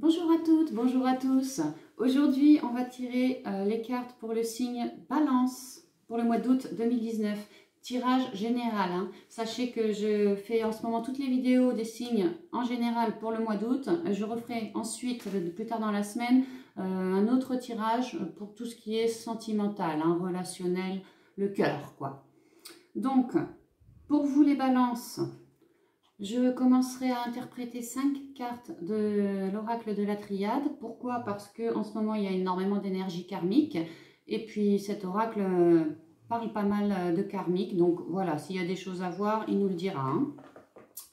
Bonjour à toutes, bonjour à tous. Aujourd'hui, on va tirer les cartes pour le signe Balance pour le mois d'août 2019. Tirage général. Sachez que je fais en ce moment toutes les vidéos des signes en général pour le mois d'août. Je referai ensuite, plus tard dans la semaine, un autre tirage pour tout ce qui est sentimental, relationnel, le cœur, quoi. Donc, pour vous les balances, je commencerai à interpréter 5 cartes de l'oracle de la triade. Pourquoi? Parce qu'en ce moment, il y a énormément d'énergie karmique. Et puis, cet oracle parle pas mal de karmique. Donc, voilà, s'il y a des choses à voir, il nous le dira.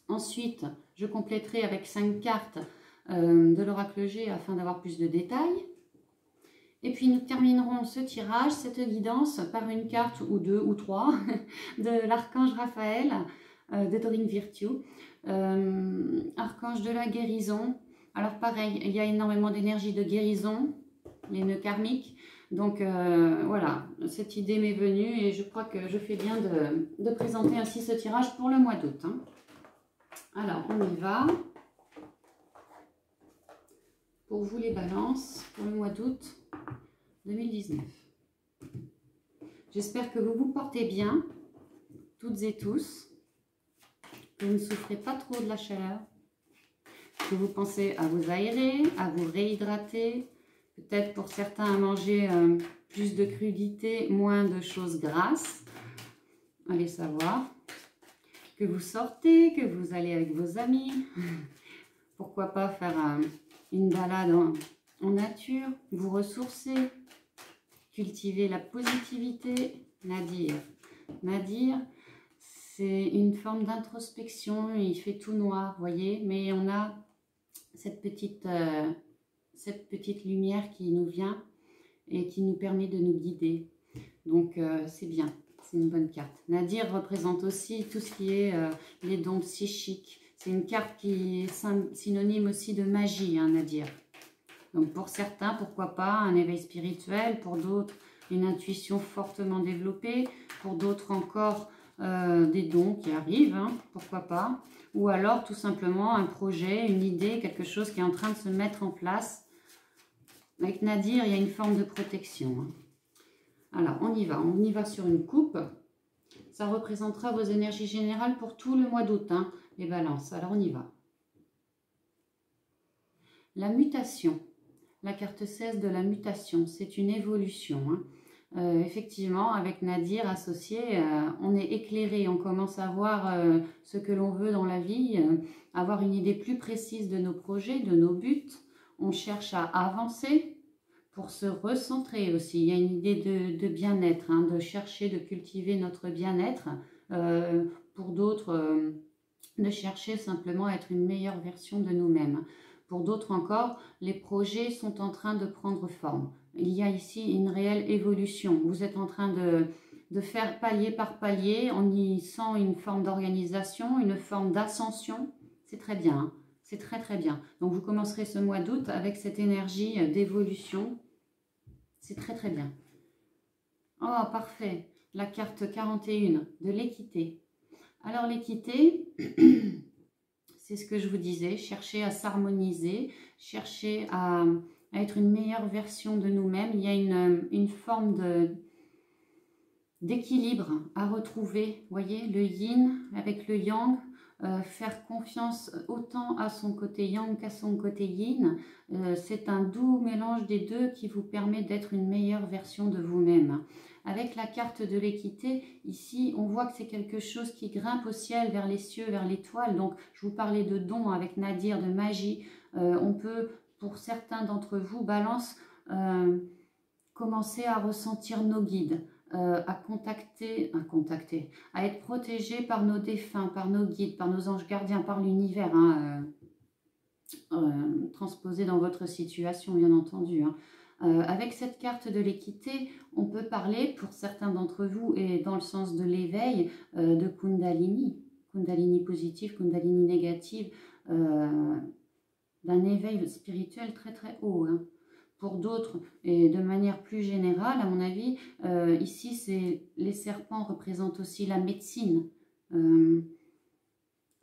Ensuite, je compléterai avec 5 cartes de l'oracle G afin d'avoir plus de détails. Et puis, nous terminerons ce tirage, cette guidance, par une carte ou deux ou trois de l'archange Raphaël, de Dorine Virtue, archange de la guérison. Alors pareil, il y a énormément d'énergie de guérison, les nœuds karmiques. Donc voilà, cette idée m'est venue et je crois que je fais bien de présenter ainsi ce tirage pour le mois d'août. Alors, on y va. Pour vous les balances, pour le mois d'août 2019. J'espère que vous vous portez bien, toutes et tous. Que vous ne souffrez pas trop de la chaleur, que vous pensez à vous aérer, à vous réhydrater, peut-être pour certains à manger plus de crudité, moins de choses grasses, allez savoir, que vous sortez, que vous allez avec vos amis, pourquoi pas faire une balade en nature, vous ressourcer, cultiver la positivité, Nadir, c'est une forme d'introspection, il fait tout noir, vous voyez, mais on a cette petite lumière qui nous vient et qui nous permet de nous guider. Donc c'est bien, c'est une bonne carte. Nadir représente aussi tout ce qui est les dons psychiques. C'est une carte qui est synonyme aussi de magie, Nadir. Donc pour certains, pourquoi pas un éveil spirituel, pour d'autres une intuition fortement développée, pour d'autres encore des dons qui arrivent, pourquoi pas, ou alors tout simplement un projet, une idée, quelque chose qui est en train de se mettre en place. Avec Nadir, il y a une forme de protection. Alors, on y va sur une coupe. Ça représentera vos énergies générales pour tout le mois d'août, les balances. Alors, on y va. La mutation, la carte 16 de la mutation, c'est une évolution. Effectivement, avec Nadir associé, on est éclairé, on commence à voir ce que l'on veut dans la vie, avoir une idée plus précise de nos projets, de nos buts. On cherche à avancer pour se recentrer aussi. Il y a une idée de bien-être, de chercher, de cultiver notre bien-être. Pour d'autres, de chercher simplement à être une meilleure version de nous-mêmes. Pour d'autres encore, les projets sont en train de prendre forme. Il y a ici une réelle évolution. Vous êtes en train de faire palier par palier. On y sent une forme d'organisation, une forme d'ascension. C'est très bien. C'est très très bien. Donc vous commencerez ce mois d'août avec cette énergie d'évolution. C'est très très bien. Oh, parfait. La carte 41 de l'équité. Alors l'équité... C'est ce que je vous disais, chercher à s'harmoniser, chercher à être une meilleure version de nous-mêmes. Il y a une forme d'équilibre à retrouver. Vous voyez, le yin avec le yang, faire confiance autant à son côté yang qu'à son côté yin. C'est un doux mélange des deux qui vous permet d'être une meilleure version de vous-même. Avec la carte de l'équité, ici, on voit que c'est quelque chose qui grimpe au ciel, vers les cieux, vers l'étoile. Donc, je vous parlais de dons avec Nadir, de magie. On peut, pour certains d'entre vous, Balance, commencer à ressentir nos guides, à être protégé par nos défunts, par nos guides, par nos anges gardiens, par l'univers, transposé dans votre situation, bien entendu. Avec cette carte de l'équité, on peut parler, pour certains d'entre vous, et dans le sens de l'éveil, de Kundalini. Kundalini positive, Kundalini négative, d'un éveil spirituel très très haut. Pour d'autres, et de manière plus générale, à mon avis, ici, les serpents représentent aussi la médecine.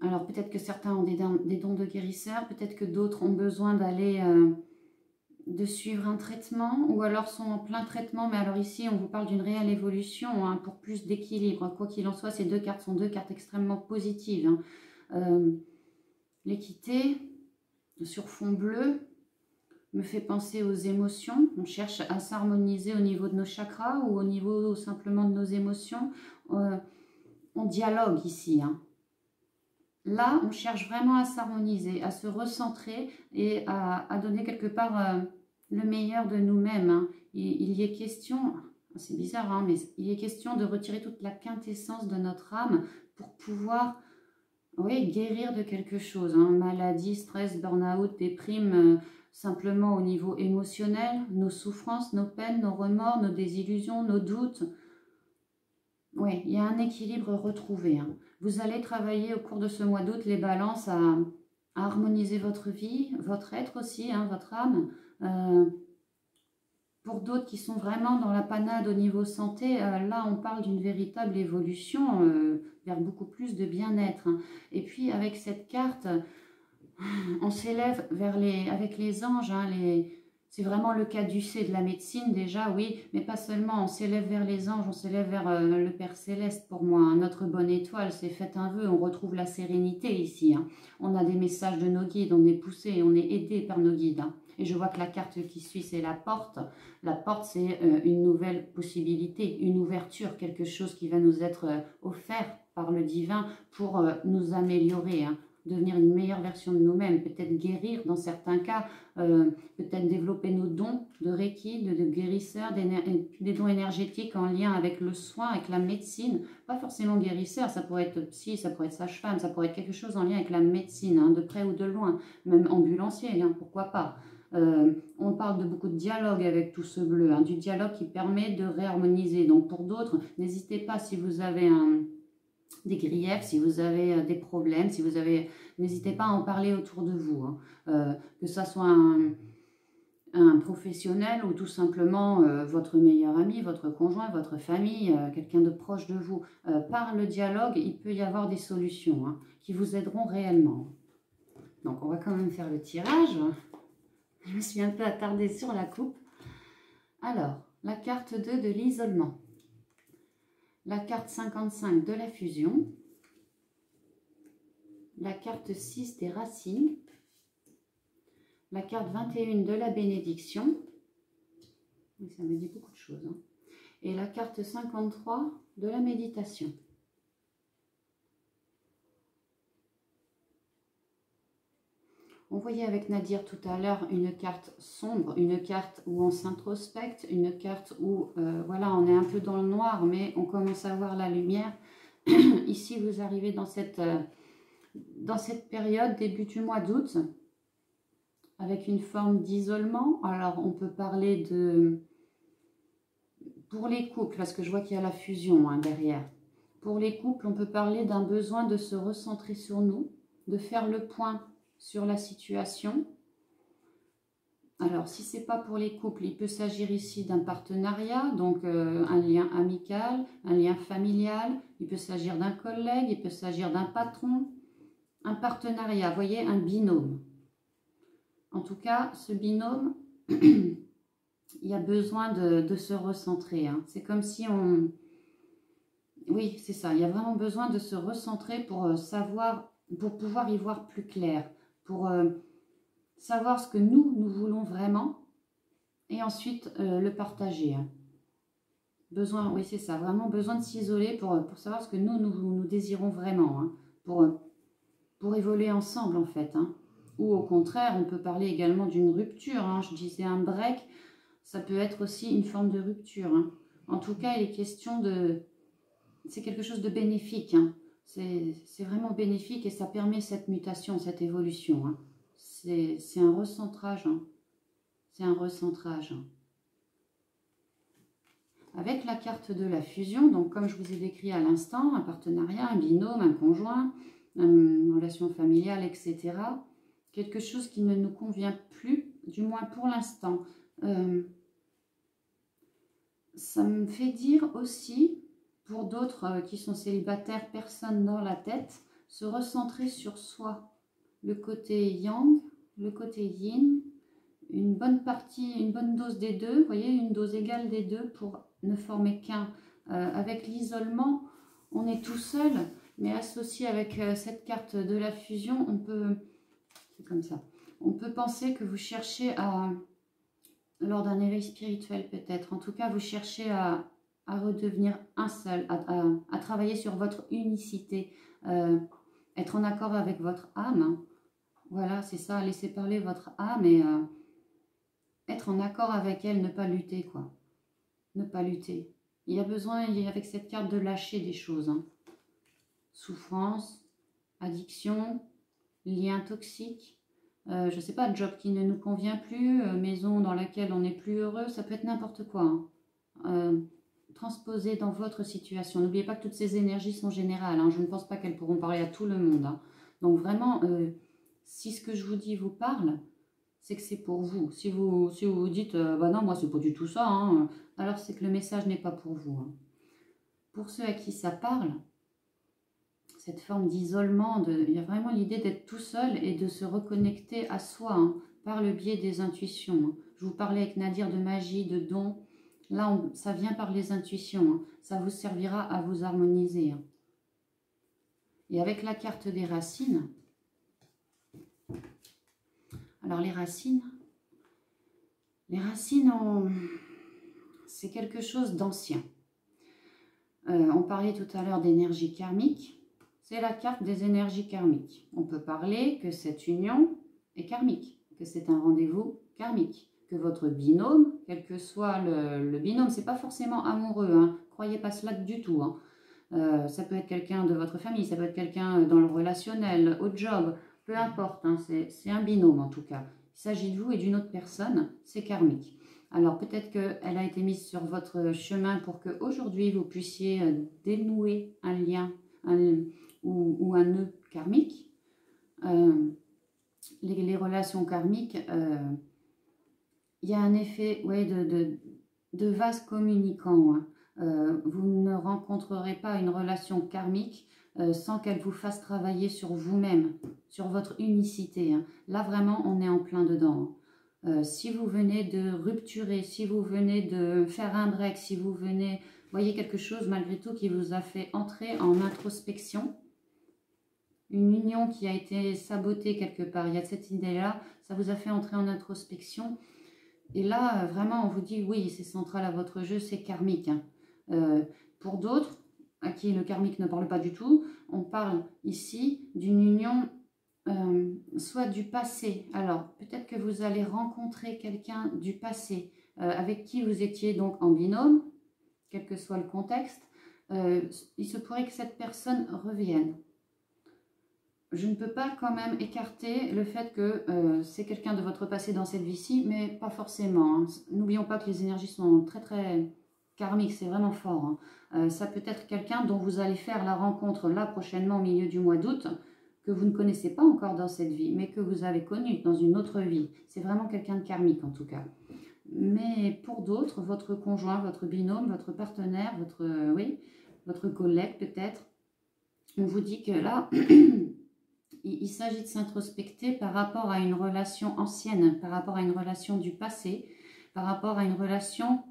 Alors peut-être que certains ont des dons de guérisseurs, peut-être que d'autres ont besoin d'aller, de suivre un traitement, ou alors sont en plein traitement, mais alors ici on vous parle d'une réelle évolution, hein, pour plus d'équilibre. Quoi qu'il en soit, ces deux cartes sont deux cartes extrêmement positives, hein. L'équité sur fond bleu me fait penser aux émotions. On cherche à s'harmoniser au niveau de nos chakras ou au niveau simplement de nos émotions. On dialogue ici, hein. Là, on cherche vraiment à s'harmoniser, à se recentrer et à donner quelque part le meilleur de nous-mêmes, hein. Il y est question, c'est bizarre, hein, mais il est question de retirer toute la quintessence de notre âme pour pouvoir, oui, guérir de quelque chose, hein. Maladie, stress, burn-out, déprime, simplement au niveau émotionnel, nos souffrances, nos peines, nos remords, nos désillusions, nos doutes. Oui, il y a un équilibre retrouvé, hein. Vous allez travailler au cours de ce mois d'août les balances à harmoniser votre vie, votre être aussi, hein, votre âme. Pour d'autres qui sont vraiment dans la panade au niveau santé, là on parle d'une véritable évolution vers beaucoup plus de bien-être, hein. Et puis avec cette carte, on s'élève avec les anges, hein, c'est vraiment le caducée de la médecine déjà, oui, mais pas seulement, on s'élève vers les anges, on s'élève vers le Père Céleste pour moi, hein, notre bonne étoile, c'est faites un vœu, on retrouve la sérénité ici, hein. On a des messages de nos guides, on est poussé, on est aidé par nos guides, hein. Et je vois que la carte qui suit, c'est la porte. La porte, c'est une nouvelle possibilité, une ouverture, quelque chose qui va nous être offert par le divin pour nous améliorer, hein, devenir une meilleure version de nous-mêmes, peut-être guérir dans certains cas, peut-être développer nos dons de Reiki, de guérisseurs, des dons énergétiques en lien avec le soin, avec la médecine. Pas forcément guérisseur, ça pourrait être psy, ça pourrait être sage-femme, ça pourrait être quelque chose en lien avec la médecine, hein, de près ou de loin, même ambulancier, hein, pourquoi pas. On parle de beaucoup de dialogue avec tout ce bleu, hein, du dialogue qui permet de réharmoniser. Donc pour d'autres, n'hésitez pas si vous avez des griefs, si vous avez des problèmes, si vous avez, n'hésitez pas à en parler autour de vous, hein. Que ça soit un professionnel ou tout simplement votre meilleur ami, votre conjoint, votre famille, quelqu'un de proche de vous. Par le dialogue, il peut y avoir des solutions, hein, qui vous aideront réellement. Donc on va quand même faire le tirage. Je me suis un peu attardée sur la coupe. Alors, la carte 2 de l'isolement. La carte 55 de la fusion. La carte 6 des racines. La carte 21 de la bénédiction. Ça me dit beaucoup de choses, hein. Et la carte 53 de la méditation. On voyait avec Nadir tout à l'heure une carte sombre, une carte où on s'introspecte, une carte où voilà, on est un peu dans le noir, mais on commence à voir la lumière. Ici, vous arrivez dans cette période, début du mois d'août, avec une forme d'isolement. Alors, on peut parler de... Pour les couples, parce que je vois qu'il y a la fusion, hein, derrière. Pour les couples, on peut parler d'un besoin de se recentrer sur nous, de faire le point sur la situation. Alors, si ce n'est pas pour les couples, il peut s'agir ici d'un partenariat, donc un lien amical, un lien familial, il peut s'agir d'un collègue, il peut s'agir d'un patron, un partenariat, vous voyez, un binôme. En tout cas, ce binôme, il y a besoin de se recentrer, hein. C'est comme si on... Oui, c'est ça, il y a vraiment besoin de se recentrer pour savoir, pour pouvoir y voir plus clair, pour savoir ce que nous voulons vraiment et ensuite le partager, hein. Besoin, oui c'est ça, vraiment besoin de s'isoler pour savoir ce que nous désirons vraiment, hein, pour évoluer ensemble en fait, hein. Ou au contraire, on peut parler également d'une rupture, hein. Je disais un break, ça peut être aussi une forme de rupture, hein. En tout cas, il est question de... C'est quelque chose de bénéfique, hein. C'est vraiment bénéfique et ça permet cette mutation, cette évolution, hein. C'est un recentrage, hein. C'est un recentrage. Avec la carte de la fusion, donc comme je vous ai décrit à l'instant, un partenariat, un binôme, un conjoint, une relation familiale, etc. Quelque chose qui ne nous convient plus, du moins pour l'instant. Ça me fait dire aussi, pour d'autres qui sont célibataires, personne dans la tête, se recentrer sur soi, le côté yang, le côté yin, une bonne partie, une bonne dose des deux, vous voyez, une dose égale des deux pour ne former qu'un. Avec l'isolement, on est tout seul, mais associé avec cette carte de la fusion, on peut, c'est comme ça, on peut penser que vous cherchez à, lors d'un éveil spirituel peut-être, en tout cas vous cherchez à redevenir un seul, à travailler sur votre unicité, être en accord avec votre âme, hein. Voilà, c'est ça, laisser parler votre âme et être en accord avec elle, ne pas lutter, quoi. Ne pas lutter. Il y a besoin, avec cette carte, de lâcher des choses, hein. Souffrance, addiction, lien toxique, je ne sais pas, job qui ne nous convient plus, maison dans laquelle on n'est plus heureux, ça peut être n'importe quoi, hein. Transposer dans votre situation. N'oubliez pas que toutes ces énergies sont générales, hein. Je ne pense pas qu'elles pourront parler à tout le monde, hein. Donc vraiment, si ce que je vous dis vous parle, c'est que c'est pour vous. Si vous vous dites, bah non, moi c'est pas du tout ça, hein, alors c'est que le message n'est pas pour vous, hein. Pour ceux à qui ça parle, cette forme d'isolement, il y a vraiment l'idée d'être tout seul et de se reconnecter à soi, hein, par le biais des intuitions, hein. Je vous parlais avec Nadir de magie, de dons. Là, ça vient par les intuitions, hein. Ça vous servira à vous harmoniser, hein. Et avec la carte des racines, alors les racines, c'est quelque chose d'ancien. On parlait tout à l'heure d'énergie karmique. C'est la carte des énergies karmiques. On peut parler que cette union est karmique, que c'est un rendez-vous karmique, que votre binôme, quel que soit le binôme, c'est pas forcément amoureux, hein, croyez pas cela du tout, hein. Ça peut être quelqu'un de votre famille, ça peut être quelqu'un dans le relationnel, au job, peu importe, hein, c'est un binôme en tout cas. Il s'agit de vous et d'une autre personne, c'est karmique. Alors peut-être qu'elle a été mise sur votre chemin pour qu'aujourd'hui vous puissiez dénouer un lien ou un nœud karmique. Les relations karmiques, il y a un effet, ouais, de vase communicant, hein. Vous ne rencontrerez pas une relation karmique sans qu'elle vous fasse travailler sur vous-même, sur votre unicité, hein. Là vraiment on est en plein dedans, hein. Si vous venez de rupturer, si vous venez de faire un break, si vous venez, voyez quelque chose malgré tout qui vous a fait entrer en introspection, une union qui a été sabotée quelque part, il y a cette idée-là, ça vous a fait entrer en introspection. Et là, vraiment, on vous dit, oui, c'est central à votre jeu, c'est karmique, hein. Pour d'autres, à qui le karmique ne parle pas du tout, on parle ici d'une union soit du passé. Alors, peut-être que vous allez rencontrer quelqu'un du passé avec qui vous étiez donc en binôme, quel que soit le contexte. Il se pourrait que cette personne revienne. Je ne peux pas quand même écarter le fait que c'est quelqu'un de votre passé dans cette vie-ci, mais pas forcément, hein. N'oublions pas que les énergies sont très très karmiques, c'est vraiment fort, hein. Ça peut être quelqu'un dont vous allez faire la rencontre là prochainement au milieu du mois d'août, que vous ne connaissez pas encore dans cette vie, mais que vous avez connu dans une autre vie. C'est vraiment quelqu'un de karmique en tout cas. Mais pour d'autres, votre conjoint, votre binôme, votre partenaire, votre collègue peut-être, on vous dit que là... Il s'agit de s'introspecter par rapport à une relation ancienne, par rapport à une relation du passé, par rapport à une relation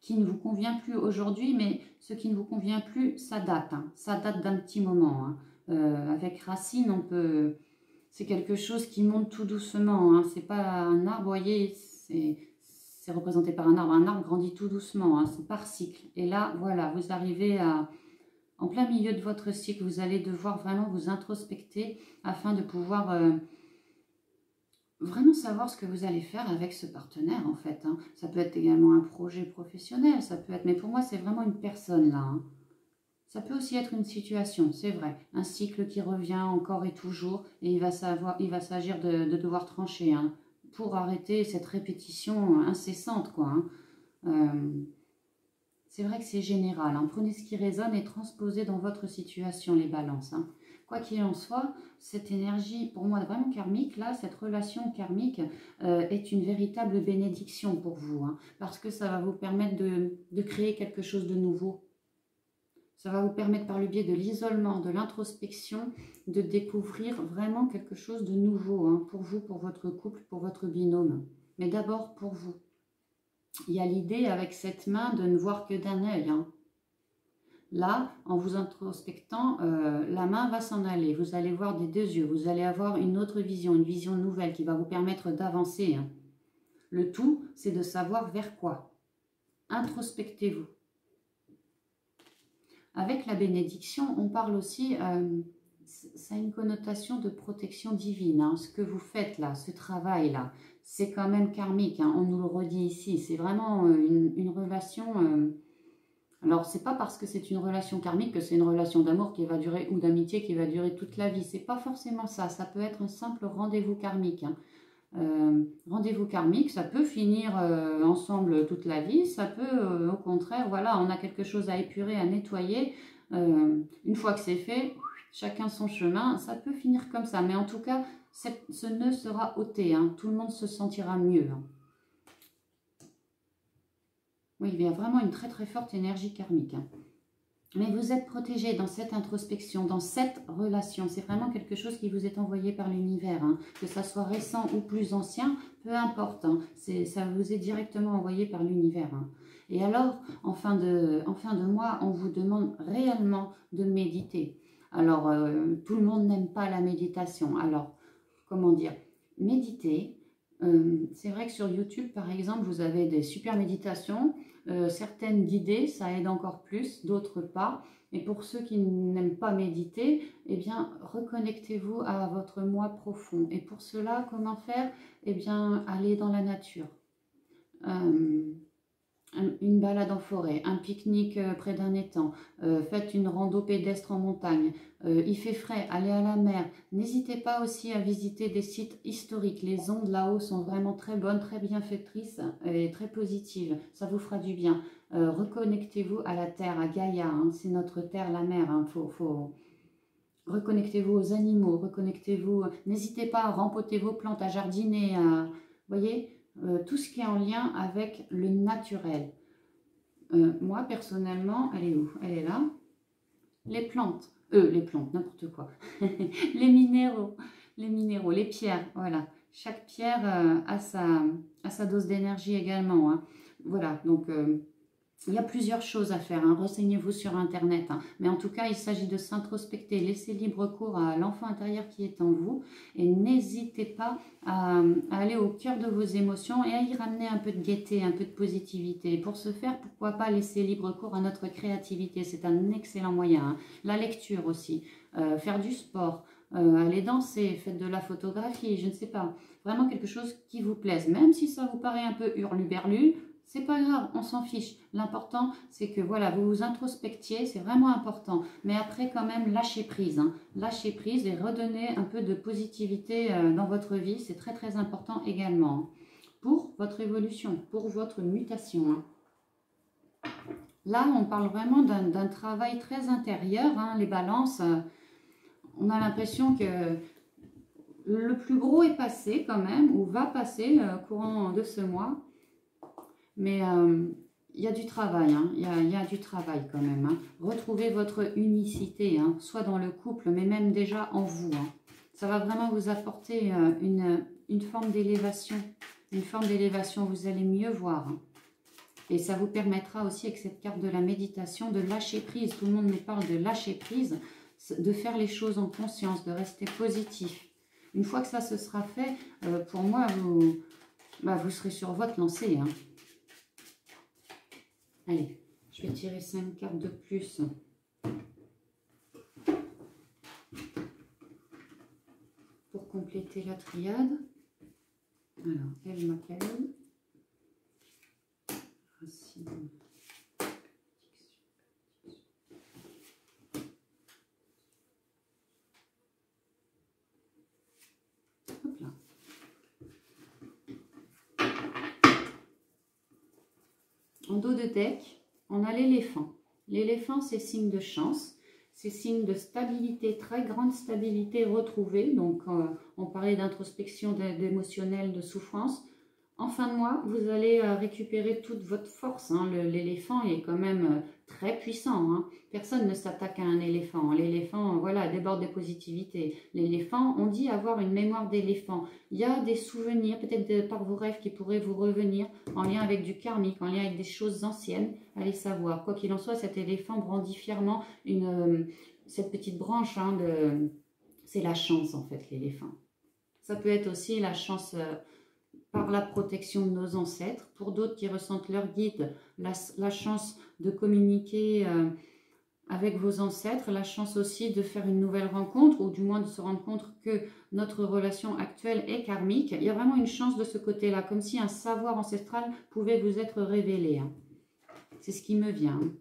qui ne vous convient plus aujourd'hui, mais ce qui ne vous convient plus, ça date, hein. Ça date d'un petit moment, hein. Avec racine, on peut... C'est quelque chose qui monte tout doucement, hein. C'est pas un arbre, vous voyez, c'est représenté par un arbre. Un arbre grandit tout doucement, hein. C'est par cycle. Et là, voilà, vous arrivez à... En plein milieu de votre cycle, vous allez devoir vraiment vous introspecter afin de pouvoir vraiment savoir ce que vous allez faire avec ce partenaire, en fait, hein. Ça peut être également un projet professionnel, ça peut être... Mais pour moi, c'est vraiment une personne, là, hein. Ça peut aussi être une situation, c'est vrai. Un cycle qui revient encore et toujours, et il va s'agir de devoir trancher, hein, pour arrêter cette répétition incessante, quoi, hein. C'est vrai que c'est général, hein. Prenez ce qui résonne et transposez dans votre situation les balances, hein. Quoi qu'il en soit, cette énergie, pour moi vraiment karmique, là, cette relation karmique est une véritable bénédiction pour vous, hein, parce que ça va vous permettre de créer quelque chose de nouveau. Ça va vous permettre par le biais de l'isolement, de l'introspection, de découvrir vraiment quelque chose de nouveau hein, pour vous, pour votre couple, pour votre binôme. Mais d'abord pour vous. Il y a l'idée avec cette main de ne voir que d'un œil. Hein. Là, en vous introspectant, la main va s'en aller. Vous allez voir des deux yeux. Vous allez avoir une autre vision, une vision nouvelle qui va vous permettre d'avancer. Hein. Le tout, c'est de savoir vers quoi. Introspectez-vous. Avec la bénédiction, on parle aussi, ça a une connotation de protection divine. Hein. Ce que vous faites là, ce travail-là, c'est quand même karmique. Hein. On nous le redit ici. C'est vraiment une relation... alors, c'est pas parce que c'est une relation karmique que c'est une relation d'amour qui va durer ou d'amitié qui va durer toute la vie. C'est pas forcément ça. Ça peut être un simple rendez-vous karmique. Hein. Rendez-vous karmique, ça peut finir ensemble toute la vie, ça peut au contraire, voilà, on a quelque chose à épurer, à nettoyer, une fois que c'est fait, chacun son chemin, ça peut finir comme ça, mais en tout cas, ce nœud sera ôté, hein, tout le monde se sentira mieux. Hein. Oui, il y a vraiment une très très forte énergie karmique. Hein. Mais vous êtes protégé dans cette introspection, dans cette relation. C'est vraiment quelque chose qui vous est envoyé par l'univers. Hein. Que ça soit récent ou plus ancien, peu importe. Hein. Ça vous est directement envoyé par l'univers. Hein. Et alors, en fin de mois, on vous demande réellement de méditer. Alors, tout le monde n'aime pas la méditation. Alors, comment dire, méditer. C'est vrai que sur YouTube, par exemple, vous avez des super méditations. Certaines guidées, ça aide encore plus, d'autres pas. Et pour ceux qui n'aiment pas méditer, eh bien, reconnectez-vous à votre moi profond. Et pour cela, comment faire? Eh bien, allez dans la nature. Une balade en forêt, un pique-nique près d'un étang, faites une rando pédestre en montagne, il fait frais, allez à la mer. N'hésitez pas aussi à visiter des sites historiques. Les ondes là-haut sont vraiment très bonnes, très bienfaitrices et très positives. Ça vous fera du bien. Reconnectez-vous à la terre, à Gaïa. Hein. C'est notre terre, la mer. Hein. Reconnectez-vous aux animaux, reconnectez-vous. N'hésitez pas à rempoter vos plantes, à jardiner. Voyez, tout ce qui est en lien avec le naturel. Moi, personnellement, elle est où? Elle est là. Les plantes, n'importe quoi. Les minéraux, les pierres, voilà. Chaque pierre a sa dose d'énergie également. Hein. Voilà, donc il y a plusieurs choses à faire. Hein. Renseignez-vous sur Internet. Hein. Mais en tout cas, il s'agit de s'introspecter, laisser libre cours à l'enfant intérieur qui est en vous. Et n'hésitez pas à aller au cœur de vos émotions et à y ramener un peu de gaieté, un peu de positivité. Pour ce faire, pourquoi pas laisser libre cours à notre créativité. C'est un excellent moyen. Hein. La lecture aussi. Faire du sport. Aller danser, faites de la photographie, je ne sais pas. Vraiment quelque chose qui vous plaise. Même si ça vous paraît un peu hurluberlu, c'est pas grave, on s'en fiche. L'important, c'est que voilà, vous vous introspectiez, c'est vraiment important. Mais après, quand même, lâchez prise. Hein. Lâchez prise et redonnez un peu de positivité dans votre vie. C'est très, très important également. Hein. Pour votre évolution, pour votre mutation. Hein. Là, on parle vraiment d'un travail très intérieur. Hein. Les balances, on a l'impression que le plus gros est passé quand même, ou va passer courant de ce mois. Mais il y a du travail, hein. Il y a du travail quand même. Hein. Retrouvez votre unicité, hein, soit dans le couple, mais même déjà en vous. Hein. Ça va vraiment vous apporter une forme d'élévation. Une forme d'élévation, vous allez mieux voir. Hein. Et ça vous permettra aussi, avec cette carte de la méditation, de lâcher prise. Tout le monde nous parle de lâcher prise, de faire les choses en conscience, de rester positif. Une fois que ça se sera fait, pour moi, vous serez sur votre lancée. Hein. Allez, je vais tirer 5 cartes de plus. Pour compléter la triade. Alors, elle m'appelle. Racine. Hop là. En dos de deck, on a l'éléphant. L'éléphant, c'est signe de chance, c'est signe de stabilité, très grande stabilité retrouvée. Donc, on parlait d'introspection, d'émotionnel, de souffrance. En fin de mois, vous allez récupérer toute votre force. Hein. L'éléphant est quand même très puissant. Hein. Personne ne s'attaque à un éléphant. L'éléphant, voilà, déborde de positivité. L'éléphant, on dit avoir une mémoire d'éléphant. Il y a des souvenirs, peut-être par vos rêves, qui pourraient vous revenir en lien avec du karmique, en lien avec des choses anciennes. Allez savoir. Quoi qu'il en soit, cet éléphant brandit fièrement cette petite branche. Hein, c'est la chance, en fait, l'éléphant. Ça peut être aussi la chance... par la protection de nos ancêtres. Pour d'autres qui ressentent leur guide, la chance de communiquer avec vos ancêtres, la chance aussi de faire une nouvelle rencontre, ou du moins de se rendre compte que notre relation actuelle est karmique. Il y a vraiment une chance de ce côté-là, comme si un savoir ancestral pouvait vous être révélé. Hein. C'est ce qui me vient. Hein.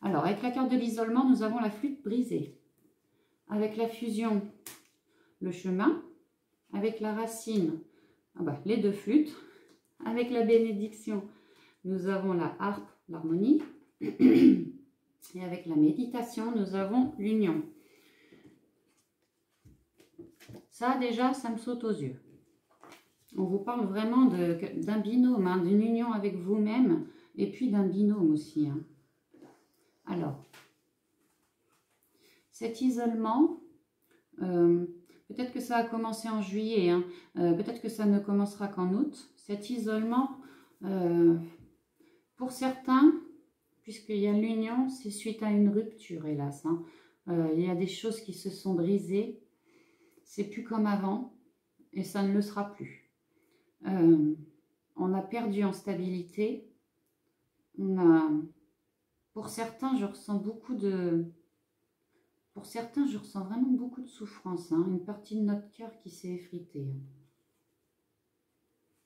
Alors, avec la carte de l'isolement, nous avons la flûte brisée. Avec la fusion, le chemin. Avec la racine, les deux flûtes. Avec la bénédiction, nous avons la harpe, l'harmonie. Et avec la méditation, nous avons l'union. Ça, déjà, ça me saute aux yeux. On vous parle vraiment d'un binôme, hein, d'une union avec vous-même, et puis d'un binôme aussi. Hein. Alors, cet isolement... peut-être que ça a commencé en juillet, hein. Peut-être que ça ne commencera qu'en août. Cet isolement, pour certains, puisqu'il y a l'union, c'est suite à une rupture, hélas. Hein. Il y a des choses qui se sont brisées. C'est plus comme avant et ça ne le sera plus. On a perdu en stabilité. Pour certains, je ressens beaucoup de... Pour certains, je ressens vraiment beaucoup de souffrance, hein, une partie de notre cœur qui s'est effritée.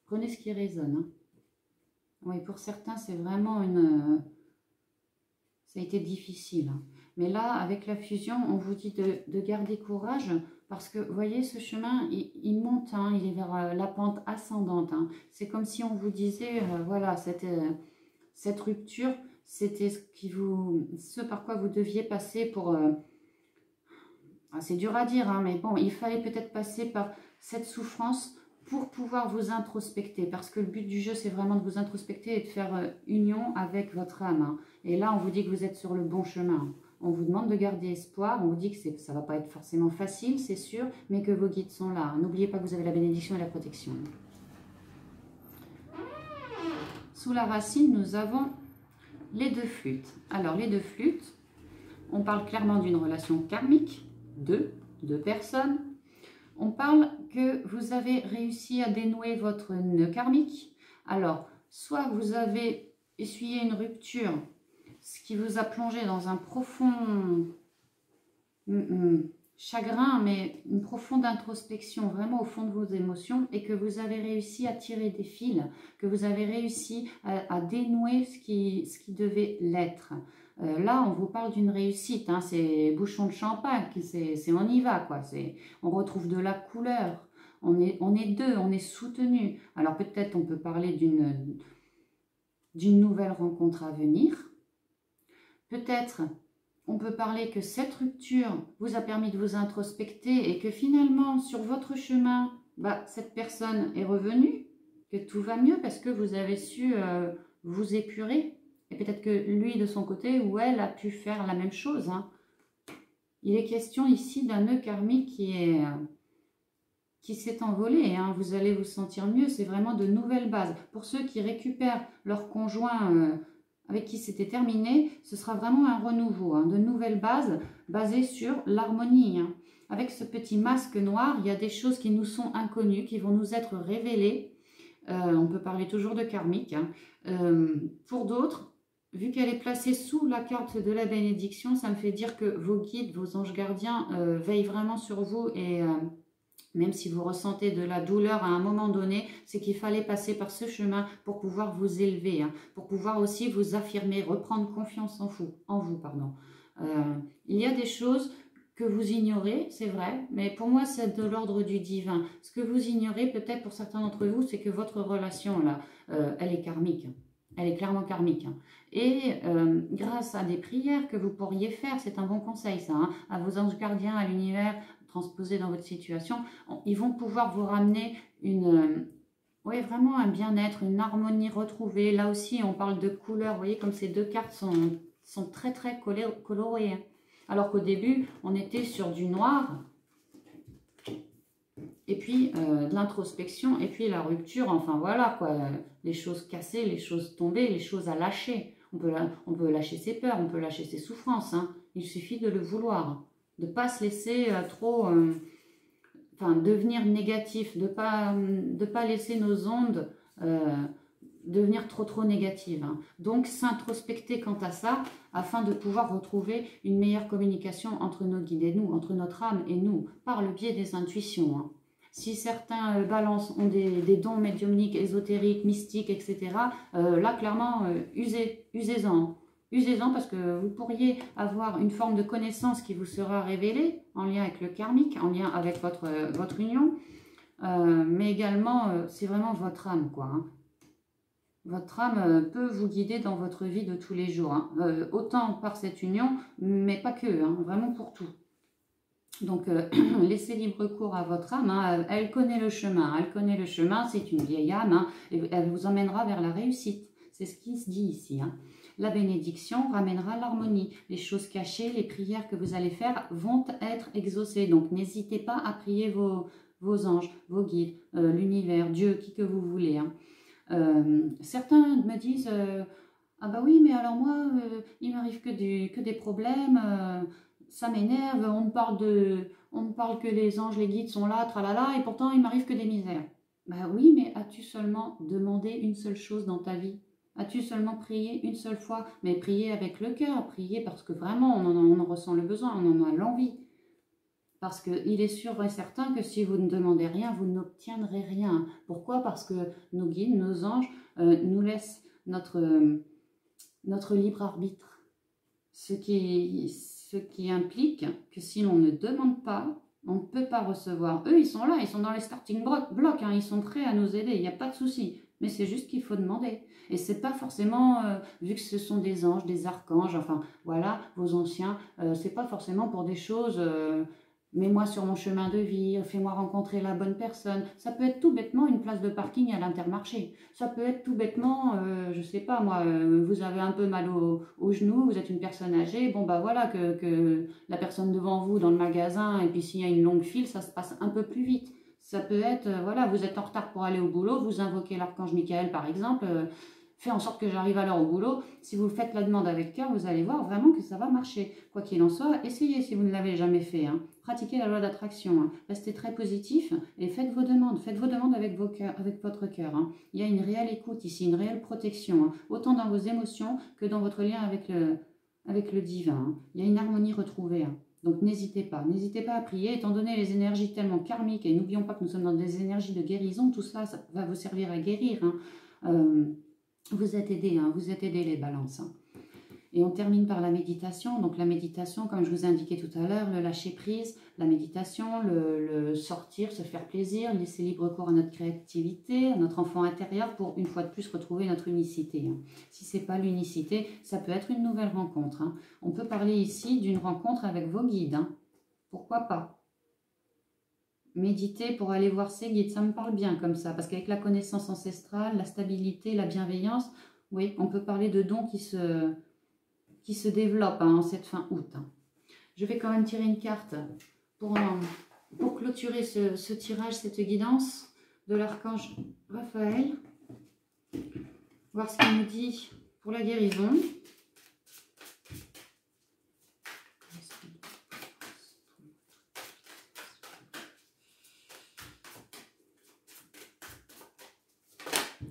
Prenez ce qui résonne. Hein. Oui, pour certains, c'est vraiment ça a été difficile. Hein. Mais là, avec la fusion, on vous dit de garder courage, parce que, vous voyez, ce chemin, il monte, hein, il est vers la pente ascendante. Hein. C'est comme si on vous disait, voilà, cette rupture, c'était ce par quoi vous deviez passer pour... c'est dur à dire, hein, mais bon, il fallait peut-être passer par cette souffrance pour pouvoir vous introspecter. Parce que le but du jeu, c'est vraiment de vous introspecter et de faire union avec votre âme. Hein. Et là, on vous dit que vous êtes sur le bon chemin. On vous demande de garder espoir. On vous dit que ça ne va pas être forcément facile, c'est sûr, mais que vos guides sont là. N'oubliez pas que vous avez la bénédiction et la protection. Sous la racine, nous avons les deux flûtes. Alors, les deux flûtes, on parle clairement d'une relation karmique. Deux personnes. On parle que vous avez réussi à dénouer votre nœud karmique. Alors, soit vous avez essuyé une rupture, ce qui vous a plongé dans un profond chagrin, mais une profonde introspection vraiment au fond de vos émotions, et que vous avez réussi à tirer des fils, que vous avez réussi à dénouer ce qui devait l'être. Là, on vous parle d'une réussite, hein, c'est bouchon de champagne, on y va, quoi. On retrouve de la couleur, on est deux, on est soutenu. Alors peut-être on peut parler d'une nouvelle rencontre à venir. Peut-être on peut parler que cette rupture vous a permis de vous introspecter et que finalement, sur votre chemin, cette personne est revenue, que tout va mieux parce que vous avez su vous épurer. Et peut-être que lui, de son côté, ou elle, a pu faire la même chose. Hein. Il est question ici d'un nœud karmique qui s'est envolé. Hein. Vous allez vous sentir mieux. C'est vraiment de nouvelles bases. Pour ceux qui récupèrent leur conjoint avec qui c'était terminé, ce sera vraiment un renouveau. Hein, de nouvelles bases basées sur l'harmonie. Hein. Avec ce petit masque noir, il y a des choses qui nous sont inconnues, qui vont nous être révélées. On peut parler toujours de karmique. Hein. Pour d'autres, vu qu'elle est placée sous la carte de la bénédiction, ça me fait dire que vos guides, vos anges gardiens veillent vraiment sur vous et même si vous ressentez de la douleur à un moment donné, c'est qu'il fallait passer par ce chemin pour pouvoir vous élever, hein, pour pouvoir aussi vous affirmer, reprendre confiance en vous. Il y a des choses que vous ignorez, c'est vrai, mais pour moi c'est de l'ordre du divin. Ce que vous ignorez peut-être pour certains d'entre vous, c'est que votre relation là, elle est karmique. Elle est clairement karmique. Hein. Et grâce à des prières que vous pourriez faire, c'est un bon conseil ça, hein, à vos anges gardiens, à l'univers, transposé dans votre situation, ils vont pouvoir vous ramener une Oui, vraiment un bien-être, une harmonie retrouvée. Là aussi, on parle de couleurs. Vous voyez, comme ces deux cartes sont très, très colorées. Hein. Alors qu'au début, on était sur du noir. Et puis, de l'introspection. Et puis, la rupture. Enfin, voilà, quoi. Les choses cassées, les choses tombées, les choses à lâcher. On peut lâcher ses peurs, on peut lâcher ses souffrances. Hein. Il suffit de le vouloir. De ne pas se laisser trop... enfin, devenir négatif, de pas laisser nos ondes devenir trop négatives. Hein. Donc, s'introspecter quant à ça, afin de pouvoir retrouver une meilleure communication entre nos guides et nous, entre notre âme et nous, par le biais des intuitions. Hein. Si certains balances ont des dons médiumniques, ésotériques, mystiques, etc., là, clairement, usez-en. Usez-en parce que vous pourriez avoir une forme de connaissance qui vous sera révélée en lien avec le karmique, en lien avec votre union, mais également, c'est vraiment votre âme, quoi. Hein. Votre âme peut vous guider dans votre vie de tous les jours, hein. Autant par cette union, mais pas que, hein, vraiment pour tout. Donc, laissez libre cours à votre âme, hein, elle connaît le chemin, c'est une vieille âme, hein, et elle vous emmènera vers la réussite, c'est ce qui se dit ici, hein. La bénédiction ramènera l'harmonie. Les choses cachées, les prières que vous allez faire vont être exaucées. Donc, n'hésitez pas à prier vos anges, vos guides, l'univers, Dieu, qui que vous voulez. Hein. Certains me disent ah bah oui, mais alors moi, il m'arrive que des problèmes, ça m'énerve, on me parle que les anges, les guides sont là, tralala, et pourtant il m'arrive que des misères. Bah oui, mais as-tu seulement demandé une seule chose dans ta vie? As-tu seulement prié une seule fois? Mais prier avec le cœur, prier parce que vraiment on en ressent le besoin, on en a l'envie. Parce qu'il est sûr et certain que si vous ne demandez rien, vous n'obtiendrez rien. Pourquoi? Parce que nos guides, nos anges, nous laissent notre libre arbitre. Ce qui implique que si l'on ne demande pas, on ne peut pas recevoir. Eux, ils sont là, ils sont dans les starting blocks, hein, ils sont prêts à nous aider, il n'y a pas de souci. Mais c'est juste qu'il faut demander. Et c'est pas forcément, vu que ce sont des anges, des archanges, enfin voilà, vos anciens, c'est pas forcément pour des choses, mets-moi sur mon chemin de vie, fais-moi rencontrer la bonne personne. Ça peut être tout bêtement une place de parking à l'Intermarché. Ça peut être tout bêtement, je sais pas moi, vous avez un peu mal au genou, vous êtes une personne âgée, bon bah voilà, que la personne devant vous dans le magasin, et puis s'il y a une longue file, ça se passe un peu plus vite. Ça peut être, voilà, vous êtes en retard pour aller au boulot, vous invoquez l'archange Michael par exemple, fait en sorte que j'arrive à l'heure au boulot. Si vous faites la demande avec cœur, vous allez voir vraiment que ça va marcher. Quoi qu'il en soit, essayez si vous ne l'avez jamais fait. Hein. Pratiquez la loi d'attraction. Hein. Restez très positif et faites vos demandes. Faites vos demandes avec votre cœur. Hein. Il y a une réelle écoute ici, une réelle protection. Hein. Autant dans vos émotions que dans votre lien avec le divin. Hein. Il y a une harmonie retrouvée. Hein. Donc n'hésitez pas à prier, étant donné les énergies tellement karmiques, et n'oublions pas que nous sommes dans des énergies de guérison, tout cela, ça va vous servir à guérir. Hein. Vous êtes aidés les balances. Hein. Et on termine par la méditation. Donc la méditation, comme je vous ai indiqué tout à l'heure, le lâcher prise, la méditation, le sortir, se faire plaisir, laisser libre cours à notre créativité, à notre enfant intérieur pour une fois de plus retrouver notre unicité. Hein. Si ce n'est pas l'unicité, ça peut être une nouvelle rencontre. Hein. On peut parler ici d'une rencontre avec vos guides. Hein. Pourquoi pas? Méditer pour aller voir ses guides, ça me parle bien comme ça, parce qu'avec la connaissance ancestrale, la stabilité, la bienveillance, oui, on peut parler de dons qui se développent en cette fin août. Hein. Je vais quand même tirer une carte pour clôturer ce tirage, cette guidance de l'archange Raphaël, voir ce qu'il nous dit pour la guérison.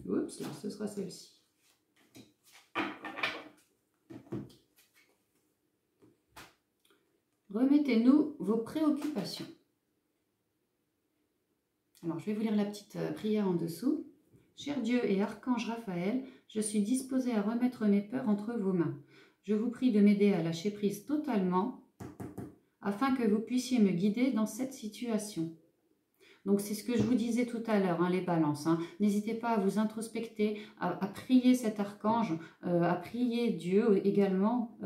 Oups, là, ce sera celle-ci. Remettez-nous vos préoccupations. Alors, je vais vous lire la petite prière en dessous. Cher Dieu et Archange Raphaël, je suis disposée à remettre mes peurs entre vos mains. Je vous prie de m'aider à lâcher prise totalement afin que vous puissiez me guider dans cette situation. Donc, c'est ce que je vous disais tout à l'heure, hein, les balances. Hein. N'hésitez pas à vous introspecter, à prier cet archange, à prier Dieu également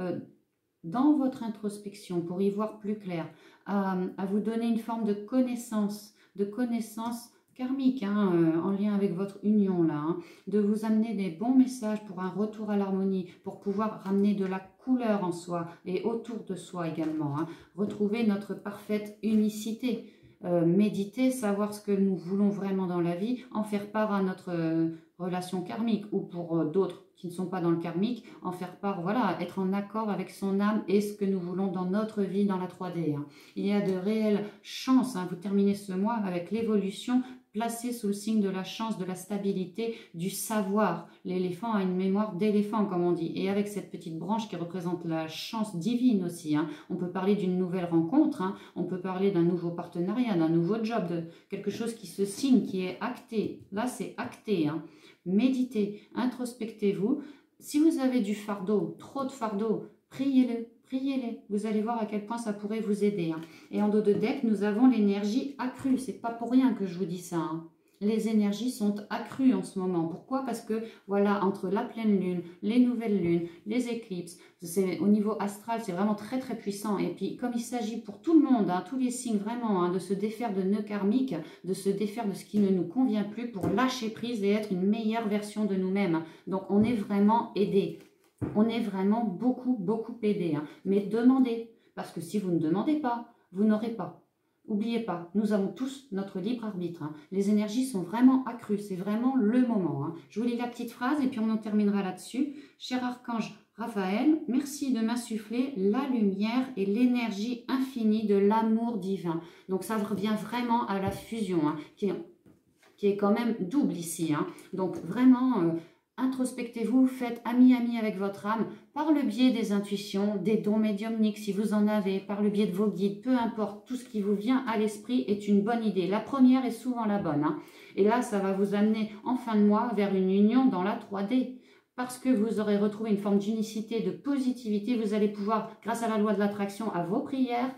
dans votre introspection pour y voir plus clair, à vous donner une forme de connaissance karmique, hein, en lien avec votre union là, hein, de vous amener des bons messages pour un retour à l'harmonie, pour pouvoir ramener de la couleur en soi et autour de soi également, hein, retrouver notre parfaite unicité, méditer, savoir ce que nous voulons vraiment dans la vie, en faire part à notre relation karmique, ou pour d'autres qui ne sont pas dans le karmique, en faire part, voilà, être en accord avec son âme et ce que nous voulons dans notre vie, dans la 3D. Hein. Il y a de réelles chances, hein, vous terminez ce mois avec l'évolution placée sous le signe de la chance, de la stabilité, du savoir. L'éléphant a une mémoire d'éléphant, comme on dit, et avec cette petite branche qui représente la chance divine aussi. Hein. On peut parler d'une nouvelle rencontre, hein. On peut parler d'un nouveau partenariat, d'un nouveau job, de quelque chose qui se signe, qui est acté. Là, c'est acté, hein. Méditez, introspectez-vous. Si vous avez du fardeau, trop de fardeau, priez-le, priez-les. Vous allez voir à quel point ça pourrait vous aider. Hein. Et en dos de deck, nous avons l'énergie accrue. C'est pas pour rien que je vous dis ça. Hein. Les énergies sont accrues en ce moment. Pourquoi? Parce que, voilà, entre la pleine lune, les nouvelles lunes, les éclipses, au niveau astral, c'est vraiment très très puissant. Et puis, comme il s'agit pour tout le monde, hein, tous les signes vraiment, hein, de se défaire de nœuds karmiques, de se défaire de ce qui ne nous convient plus pour lâcher prise et être une meilleure version de nous-mêmes. Donc, on est vraiment aidé. On est vraiment beaucoup, beaucoup aidé. Hein. Mais demandez, parce que si vous ne demandez pas, vous n'aurez pas. N'oubliez pas, nous avons tous notre libre arbitre. Hein. Les énergies sont vraiment accrues, c'est vraiment le moment. Hein. Je vous lis la petite phrase et puis on en terminera là-dessus. Cher archange Raphaël, merci de m'insuffler la lumière et l'énergie infinie de l'amour divin. Donc ça revient vraiment à la fusion, hein, qui est quand même double ici. Hein. Donc vraiment... introspectez-vous, faites ami-ami avec votre âme par le biais des intuitions, des dons médiumniques si vous en avez, par le biais de vos guides, peu importe, tout ce qui vous vient à l'esprit est une bonne idée. La première est souvent la bonne. Hein. Et là, ça va vous amener en fin de mois vers une union dans la 3D. Parce que vous aurez retrouvé une forme d'unicité, de positivité, vous allez pouvoir, grâce à la loi de l'attraction, à vos prières,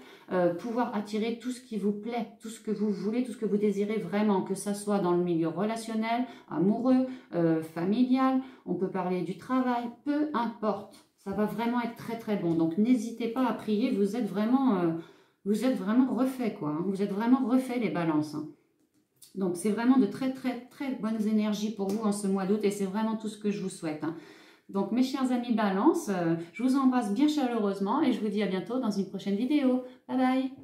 pouvoir attirer tout ce qui vous plaît, tout ce que vous voulez, tout ce que vous désirez vraiment, que ça soit dans le milieu relationnel, amoureux, familial, on peut parler du travail, peu importe. Ça va vraiment être très très bon. Donc n'hésitez pas à prier, vous êtes vraiment refait, quoi. Hein. Vous êtes vraiment refait les balances. Hein. Donc, c'est vraiment de très, très, très bonnes énergies pour vous en ce mois d'août et c'est vraiment tout ce que je vous souhaite. Hein. Donc, mes chers amis Balance, je vous embrasse bien chaleureusement et je vous dis à bientôt dans une prochaine vidéo. Bye bye!